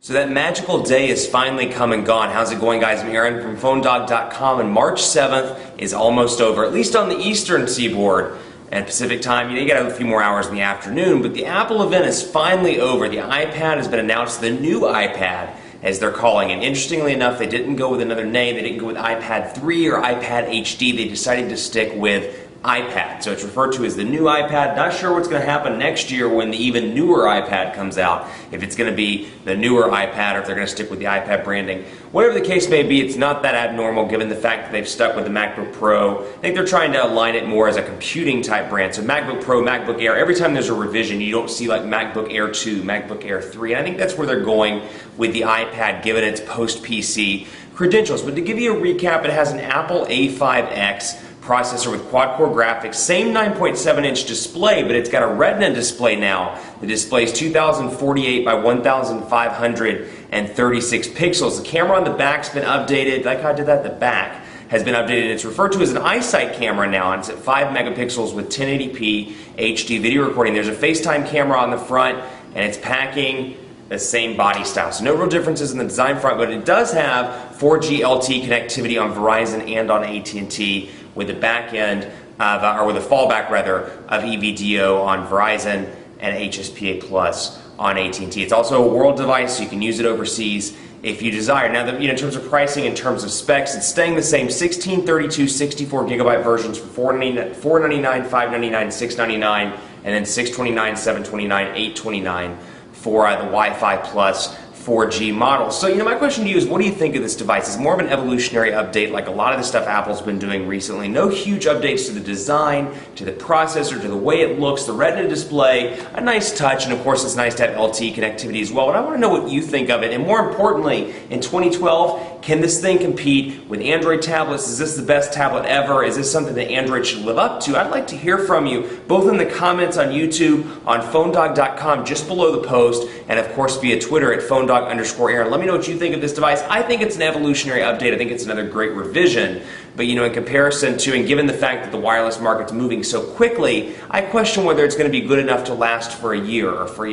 So that magical day is finally come and gone. How's it going, guys? I'm Aaron from PhoneDog.com, and March 7th is almost over, at least on the Eastern Seaboard and Pacific time. You got a few more hours in the afternoon, but the Apple event is finally over. The iPad has been announced, the new iPad, as they're calling it. Interestingly enough, they didn't go with another name. They didn't go with iPad 3 or iPad HD. They decided to stick with iPad. So it's referred to as the new iPad. Not sure what's going to happen next year when the even newer iPad comes out. If it's going to be the newer iPad or if they're going to stick with the iPad branding. Whatever the case may be, it's not that abnormal given the fact that they've stuck with the MacBook Pro. I think they're trying to align it more as a computing type brand. So MacBook Pro, MacBook Air, every time there's a revision, you don't see like MacBook Air 2, MacBook Air 3. And I think that's where they're going with the iPad, given its post-PC credentials. But to give you a recap, it has an Apple A5X processor with quad-core graphics, same 9.7-inch display, but it's got a Retina display now. The display is 2048 by 1536 pixels. The camera on the back's been updated. Like how I did that, the back has been updated. It's referred to as an eyesight camera now, and it's at 5 megapixels with 1080p HD video recording. There's a FaceTime camera on the front, and it's packing the same body style. So no real differences in the design front, but it does have 4G LTE connectivity on Verizon and on AT&T, with the back end of, or with a fallback rather, of EVDO on Verizon and HSPA Plus on AT&T. It's also a world device, so you can use it overseas if you desire. Now, in terms of pricing, in terms of specs, it's staying the same: 16, 32, 64 gigabyte versions for $499, $599, $699, and then $629, $729, $829 for the Wi-Fi Plus 4G model. So, my question to you is, what do you think of this device? It's more of an evolutionary update like a lot of the stuff Apple's been doing recently. No huge updates to the design, to the processor, to the way it looks, the Retina display, a nice touch, and of course it's nice to have LTE connectivity as well. But I want to know what you think of it, and more importantly, in 2012, can this thing compete with Android tablets? Is this the best tablet ever? Is this something that Android should live up to? I'd like to hear from you, both in the comments on YouTube, on PhoneDog.com, just below the post, and of course via Twitter at PhoneDog_Aaron. Let me know what you think of this device. I think it's an evolutionary update. I think it's another great revision. But in comparison to, and given the fact that the wireless market's moving so quickly, I question whether it's going to be good enough to last for a year or for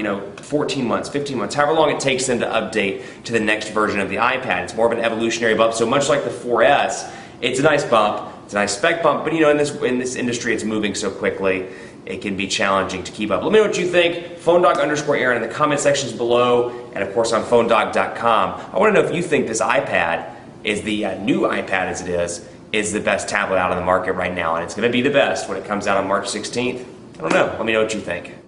14 months, 15 months, however long it takes them to update to the next version of the iPad. It's more of an evolutionary bump. So much like the 4S, it's a nice bump. It's a nice spec bump. But in this industry, it's moving so quickly, it can be challenging to keep up. Let me know what you think. PhoneDog_Aaron in the comment sections below, and of course on PhoneDog.com. I want to know if you think this iPad is the new iPad, as it is the best tablet out on the market right now, and it's going to be the best when it comes out on March 16th. I don't know. Let me know what you think.